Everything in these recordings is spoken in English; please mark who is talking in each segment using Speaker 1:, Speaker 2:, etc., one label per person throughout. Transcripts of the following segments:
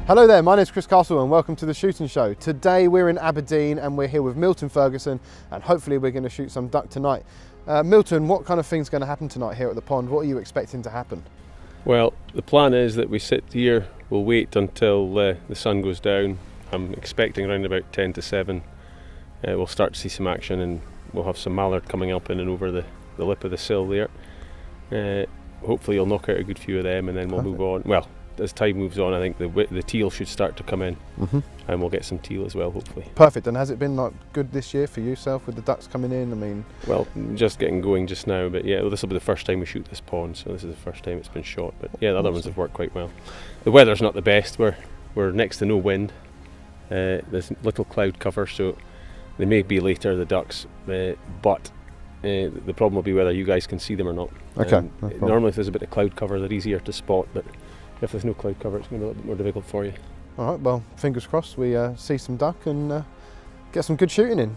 Speaker 1: Hello there, my name is Chris Castle and welcome to the Shooting Show. Today we're in Aberdeen and we're here with Milton Ferguson and hopefully we're going to shoot some duck tonight. Milton, what kind of thing's going to happen tonight here at the pond? What are you expecting to happen?
Speaker 2: Well, the plan is that we sit here, we'll wait until the sun goes down. I'm expecting around about 10 to 7. We'll start to see some action and we'll have some mallard coming up in and over the lip of the sill there. Hopefully you'll knock out a good few of them and then we'll move on. Well, as time moves on, I think the teal should start to come in, and we'll get some teal as well, hopefully.
Speaker 1: Perfect. And has it been like good this year for yourself with the ducks coming in? I mean,
Speaker 2: well, just getting going just now, but yeah, well, this will be the first time we shoot this pond, so this is the first time it's been shot. But yeah, the other ones have worked quite well. The weather's not the best. We're next to no wind. There's little cloud cover, so they may be later, the ducks, but the problem will be whether you guys can see them or not.
Speaker 1: Okay.
Speaker 2: Normally, if there's a bit of cloud cover, they're easier to spot, but if there's no cloud cover, it's going to be a little bit more difficult for you.
Speaker 1: All right, well, fingers crossed we see some duck and get some good shooting in.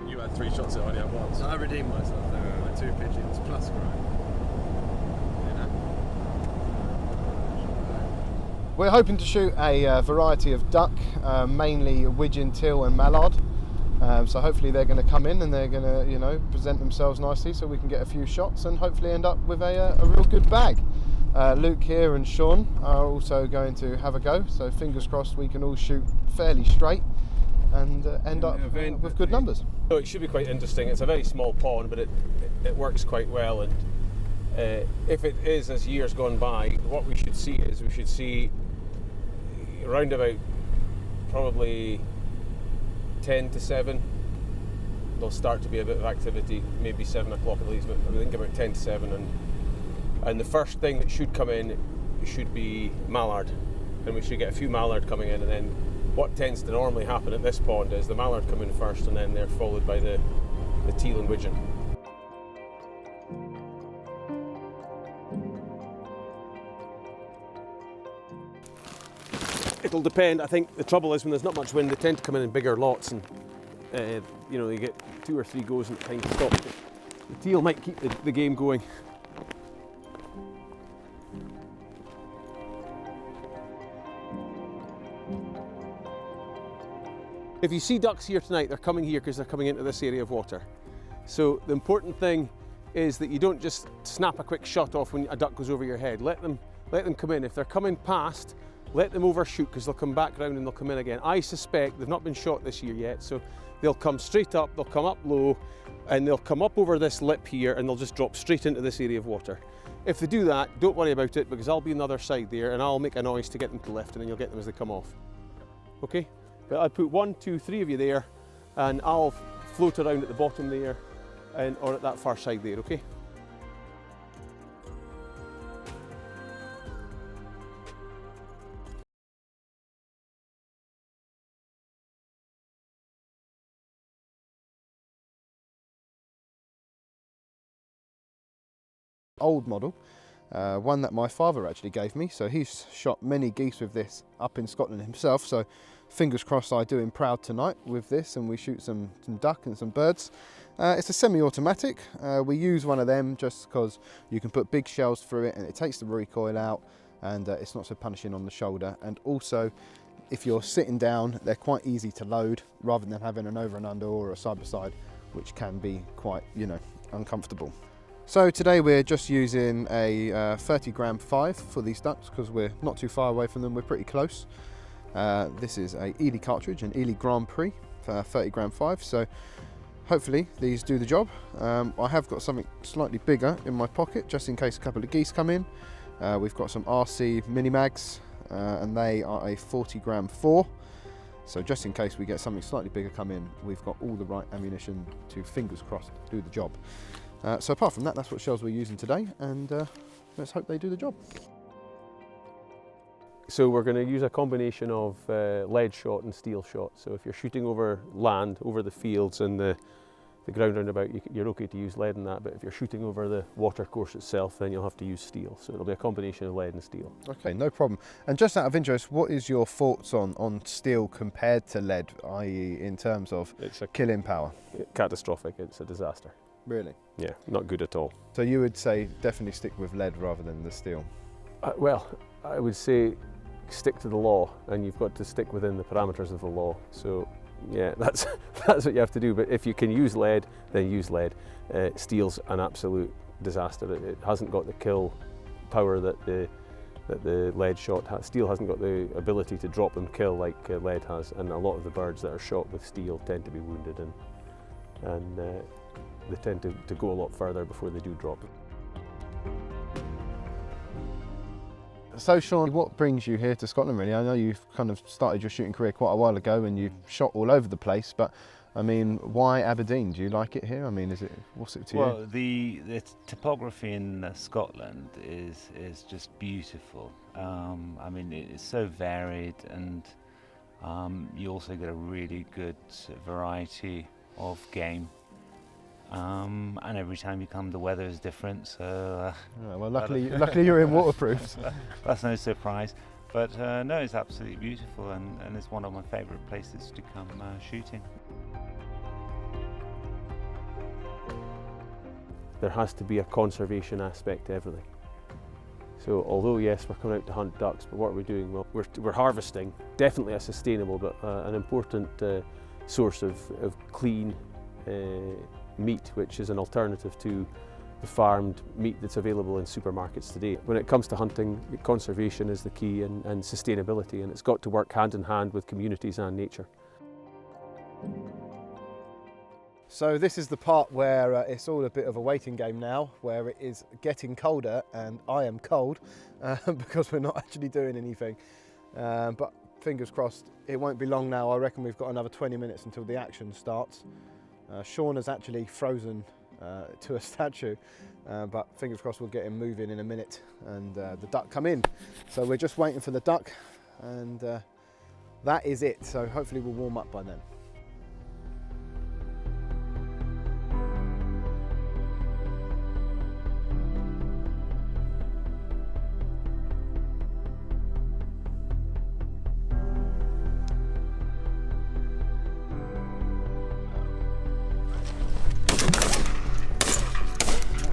Speaker 3: You had 3 shots at only at once. I redeemed myself there with 2 pigeons plus grown.
Speaker 1: We're hoping to shoot a variety of duck, mainly widgeon, teal and mallard. So hopefully they're going to come in and they're going to, present themselves nicely so we can get a few shots and hopefully end up with a real good bag. Luke here and Sean are also going to have a go, so fingers crossed we can all shoot fairly straight and end up with good numbers.
Speaker 2: So it should be quite interesting. It's a very small pond, but it works quite well, and if it is as years gone by, what we should see around about probably 10 to 7 there'll start to be a bit of activity, maybe 7 o'clock at least, but I think about 10 to 7, and the first thing that should come in should be mallard, and we should get a few mallard coming in, and then what tends to normally happen at this pond is the mallard come in first and then they're followed by the teal and widgeon. It'll depend. I think the trouble is when there's not much wind, they tend to come in bigger lots, and you get 2 or 3 goes and it kind of stops. The teal might keep the game going. If you see ducks here tonight, they're coming here because they're coming into this area of water. So the important thing is that you don't just snap a quick shot off when a duck goes over your head. Let them come in. If they're coming past, let them overshoot because they'll come back around and they'll come in again. I suspect they've not been shot this year yet, so they'll come straight up, they'll come up low, and they'll come up over this lip here and they'll just drop straight into this area of water. If they do that, don't worry about it because I'll be on the other side there and I'll make a noise to get them to lift, and then you'll get them as they come off. Okay? But I'll put 1, 2, 3 of you there and I'll float around at the bottom there or at that far side there, okay?
Speaker 1: Old model, one that my father actually gave me, so he's shot many geese with this up in Scotland himself, so fingers crossed I do him proud tonight with this and we shoot some duck and some birds. It's a semi-automatic. We use one of them just because you can put big shells through it and it takes the recoil out, and it's not so punishing on the shoulder, and also if you're sitting down they're quite easy to load rather than having an over and under or a side by side, which can be quite uncomfortable. So today we're just using a 30 gram 5 for these ducks because we're not too far away from them, we're pretty close. This is a Ely cartridge, an Ely Grand Prix for 30 gram 5, so hopefully these do the job. I have got something slightly bigger in my pocket just in case a couple of geese come in. We've got some RC mini mags and they are a 40 gram 4, so just in case we get something slightly bigger come in, we've got all the right ammunition to, fingers crossed, do the job. So apart from that, that's what shells we're using today, and let's hope they do the job.
Speaker 2: So we're going to use a combination of lead shot and steel shot. So if you're shooting over land, over the fields and the ground roundabout, you're okay to use lead in that, but if you're shooting over the water course itself, then you'll have to use steel. So it'll be a combination of lead and steel.
Speaker 1: Okay, no problem. And just out of interest, what is your thoughts on steel compared to lead, i.e. in terms of
Speaker 2: It's a
Speaker 1: killing power?
Speaker 2: catastrophic, it's a disaster.
Speaker 1: Really?
Speaker 2: Yeah, not good at all.
Speaker 1: So you would say definitely stick with lead rather than the steel?
Speaker 2: Well, I would say stick to the law, and you've got to stick within the parameters of the law. So yeah, that's what you have to do. But if you can use lead, then use lead. Steel's an absolute disaster. It hasn't got the kill power that the lead shot has. Steel hasn't got the ability to drop and kill like lead has, and a lot of the birds that are shot with steel tend to be wounded, and they tend to go a lot further before they do drop.
Speaker 1: So Sean, what brings you here to Scotland really? I know you've kind of started your shooting career quite a while ago and you've shot all over the place, but I mean, why Aberdeen? Do you like it here? I mean, what's it to you?
Speaker 4: Well, the topography in Scotland is just beautiful. I mean, it's so varied, and you also get a really good variety of game. And every time you come, the weather is different. So
Speaker 1: well, luckily you're in waterproofs.
Speaker 4: That's no surprise. But no, it's absolutely beautiful, and it's one of my favourite places to come shooting.
Speaker 2: There has to be a conservation aspect to everything. So although yes, we're coming out to hunt ducks, but what are we doing? Well, we're harvesting, definitely a sustainable, but an important source of clean meat, which is an alternative to the farmed meat that's available in supermarkets today. When it comes to hunting, conservation is the key, and sustainability, and it's got to work hand in hand with communities and nature.
Speaker 1: So this is the part where it's all a bit of a waiting game now, where it is getting colder and I am cold because we're not actually doing anything. But fingers crossed, it won't be long now. I reckon we've got another 20 minutes until the action starts. Sean has actually frozen to a statue, but fingers crossed we'll get him moving in a minute and the duck come in. So we're just waiting for the duck, and that is it. So hopefully we'll warm up by then.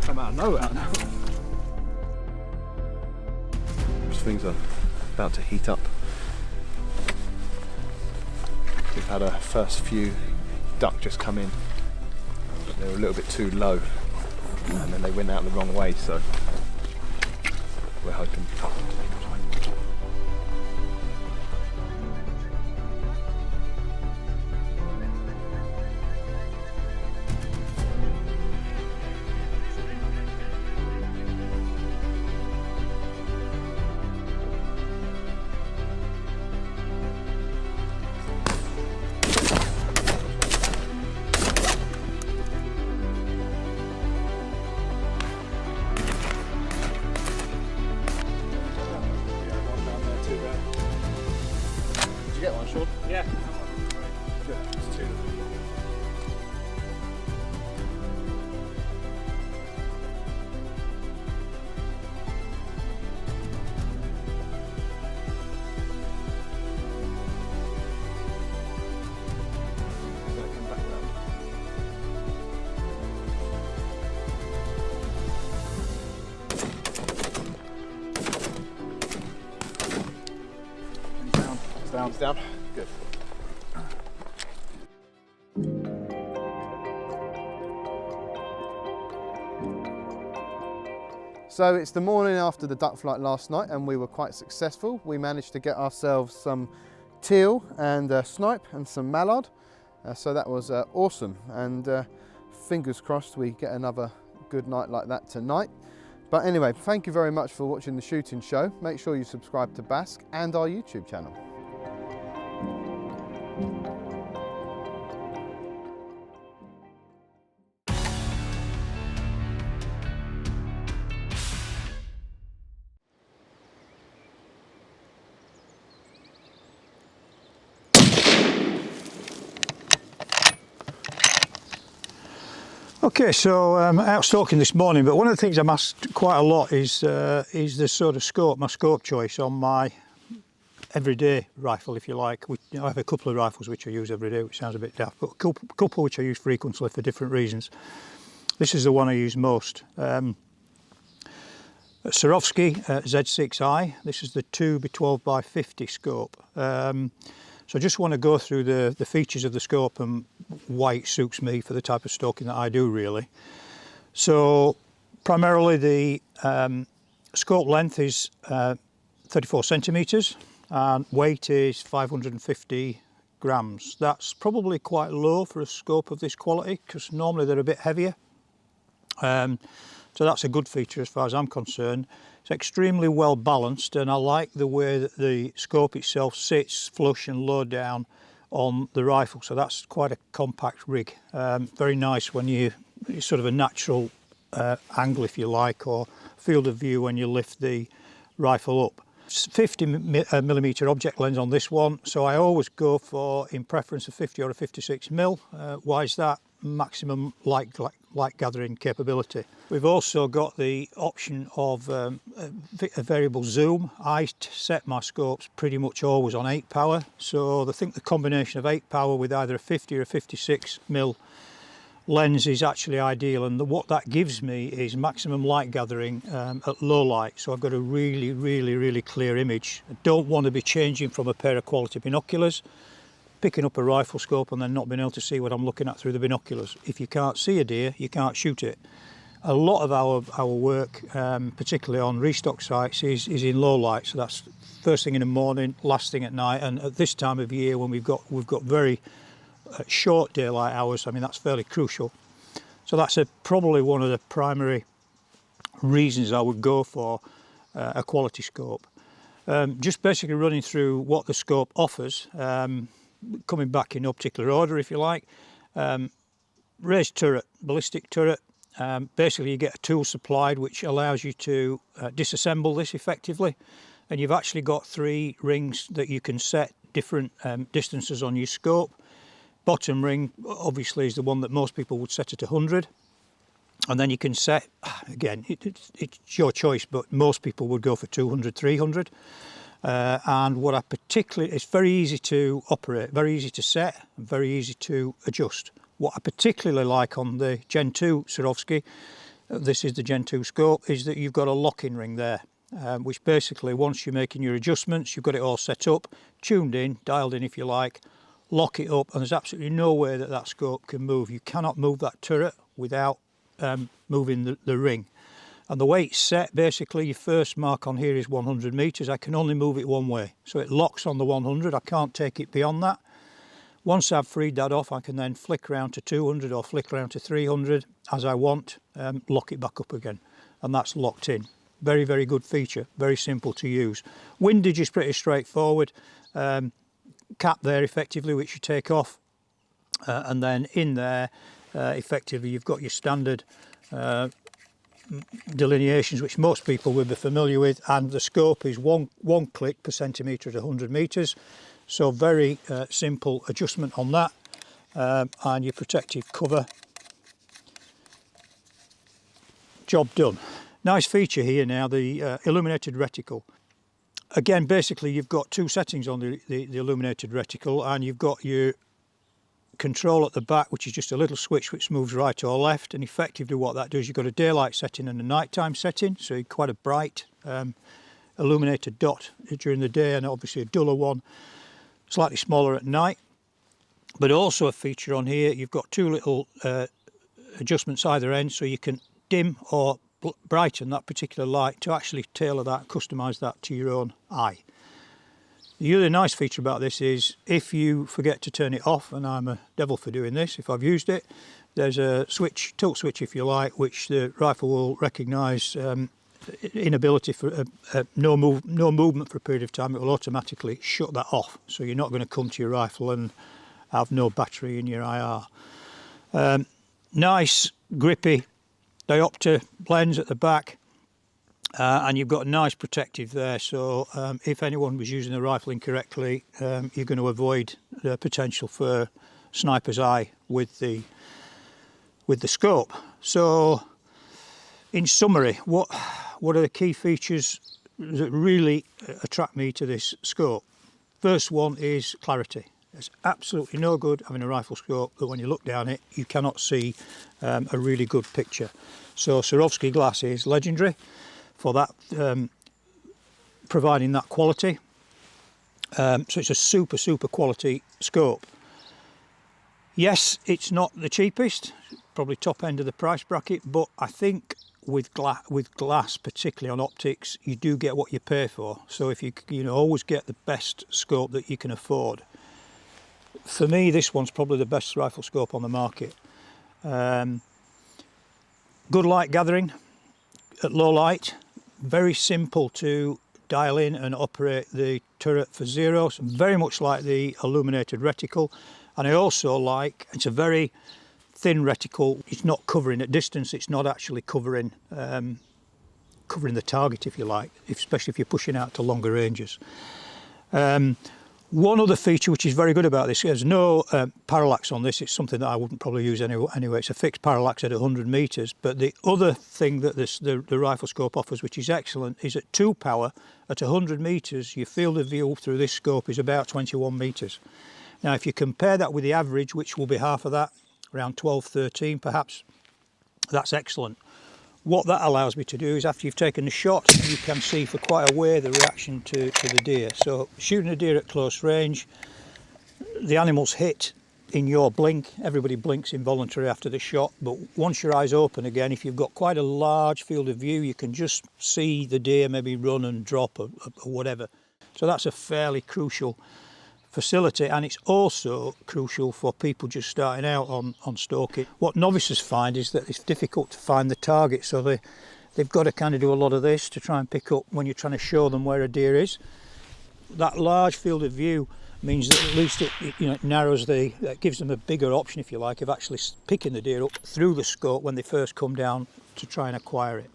Speaker 1: Come out of nowhere now. These things are about to heat up. We've had our first few duck just come in. They were a little bit too low, and then they went out the wrong way, so we're hoping. Did you get one, Sean?
Speaker 3: Yeah.
Speaker 1: Good. It's two. Gonna come back round. It's down. Good. So it's the morning after the duck flight last night, and we were quite successful. We managed to get ourselves some teal and snipe and some mallard. So that was awesome, and fingers crossed we get another good night like that tonight. But anyway, thank you very much for watching the shooting show. Make sure you subscribe to Basque and our YouTube channel.
Speaker 5: Okay, so out stalking this morning, but one of the things I'm asked quite a lot is the sort of scope, my scope choice on my everyday rifle, if you like. I have a couple of rifles which I use every day, which sounds a bit daft, but a couple which I use frequently for different reasons. This is the one I use most. Swarovski Z6i. This is the 2x12x50 scope. So I just want to go through the features of the scope and why it suits me for the type of stalking that I do, really. So primarily the scope length is 34 centimetres and weight is 550 grams. That's probably quite low for a scope of this quality because normally they're a bit heavier. So that's a good feature as far as I'm concerned. It's extremely well balanced, and I like the way that the scope itself sits flush and low down on the rifle. So that's quite a compact rig. Very nice when it's sort of a natural angle, if you like, or field of view when you lift the rifle up. It's 50mm object lens on this one, so I always go for, in preference, a 50 or a 56mm. Why is that? Maximum light gathering capability. We've also got the option of a variable zoom. I set my scopes pretty much always on 8 power, so I think the combination of 8 power with either a 50 or a 56mm lens is actually ideal, and what that gives me is maximum light gathering at low light. So I've got a really clear image. I don't want to be changing from a pair of quality binoculars, picking up a rifle scope and then not being able to see what I'm looking at through the binoculars. If you can't see a deer, you can't shoot it. A lot of our work, particularly on restock sites, is in low light. So that's first thing in the morning, last thing at night, and at this time of year when we've got very short daylight hours, I mean that's fairly crucial. So that's probably one of the primary reasons I would go for a quality scope. Just basically running through what the scope offers. Coming back in no particular order, if you like. Raised turret, ballistic turret. Basically you get a tool supplied which allows you to disassemble this effectively, and you've actually got 3 rings that you can set different distances on your scope. Bottom ring obviously is the one that most people would set at 100, and then you can set, again it's your choice, but most people would go for 200, 300. And what I particularly, it's very easy to operate, very easy to set, and very easy to adjust. What I particularly like on the Gen 2 Swarovski, this is the Gen 2 scope, is that you've got a lock-in ring there, which basically once you're making your adjustments, you've got it all set up, tuned in, dialed in if you like, lock it up, and there's absolutely no way that that scope can move. You cannot move that turret without moving the ring. And the way it's set, basically your first mark on here is 100 metres. I can only move it one way, so it locks on the 100. I can't take it beyond that. Once I've freed that off, I can then flick around to 200 or flick around to 300 as I want, lock it back up again, and that's locked in. Very good feature, very simple to use. Windage is pretty straightforward. Cap there effectively, which you take off, and then in there effectively you've got your standard delineations which most people will be familiar with, and the scope is one click per centimetre at 100 metres, so very simple adjustment on that, and your protective cover, job done. Nice feature here now, the illuminated reticle. Again, basically you've got 2 settings on the illuminated reticle, and you've got your control at the back, which is just a little switch which moves right or left, and effectively what that does, you've got a daylight setting and a nighttime setting, so quite a bright illuminated dot during the day, and obviously a duller one, slightly smaller at night. But also a feature on here, you've got 2 little adjustments either end, so you can dim or brighten that particular light to actually tailor that, customise that to your own eye. The other nice feature about this is if you forget to turn it off, and I'm a devil for doing this if I've used it, there's a switch, tilt switch if you like, which the rifle will recognise inability for no movement for a period of time. It will automatically shut that off, so you're not going to come to your rifle and have no battery in your IR. Nice grippy diopter lens at the back. And you've got a nice protective there, so if anyone was using the rifle incorrectly, you're going to avoid the potential for sniper's eye with the with the scope. So in summary, what are the key features that really attract me to this scope? First one is clarity. It's absolutely no good having a rifle scope that when you look down it you cannot see a really good picture. So Swarovski glass is legendary for that, providing that quality. So it's a super quality scope. Yes, it's not the cheapest, probably top end of the price bracket, but I think with glass, particularly on optics, you do get what you pay for. So if you always get the best scope that you can afford. For me, this one's probably the best rifle scope on the market. Good light gathering at low light, very simple to dial in and operate the turret for zeros, very much like the illuminated reticle. And I also like, it's a very thin reticle, it's not covering at distance, it's not actually covering the target, if you like, especially if you're pushing out to longer ranges. One other feature which is very good about this, there's no parallax on this. It's something that I wouldn't probably use anyway. It's a fixed parallax at 100 metres. But the other thing that the rifle scope offers, which is excellent, is at 2 power, at 100 metres, your field of view through this scope is about 21 metres. Now, if you compare that with the average, which will be half of that, around 12, 13 perhaps, that's excellent. What that allows me to do is after you've taken the shot, you can see for quite a way the reaction to the deer. So shooting a deer at close range, the animal's hit in your blink. Everybody blinks involuntarily after the shot, but once your eyes open again, if you've got quite a large field of view, you can just see the deer maybe run and drop or whatever. So that's a fairly crucial facility, and it's also crucial for people just starting out on stalking. What novices find is that it's difficult to find the target, so they've got to kind of do a lot of this to try and pick up when you're trying to show them where a deer is. That large field of view means that at least it narrows it gives them a bigger option, if you like, of actually picking the deer up through the scope when they first come down to try and acquire it.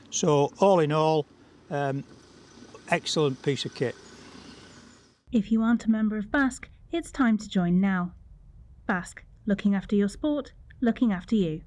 Speaker 5: So all in all, excellent piece of kit.
Speaker 6: If you aren't a member of Basque, it's time to join now. Basque, looking after your sport, looking after you.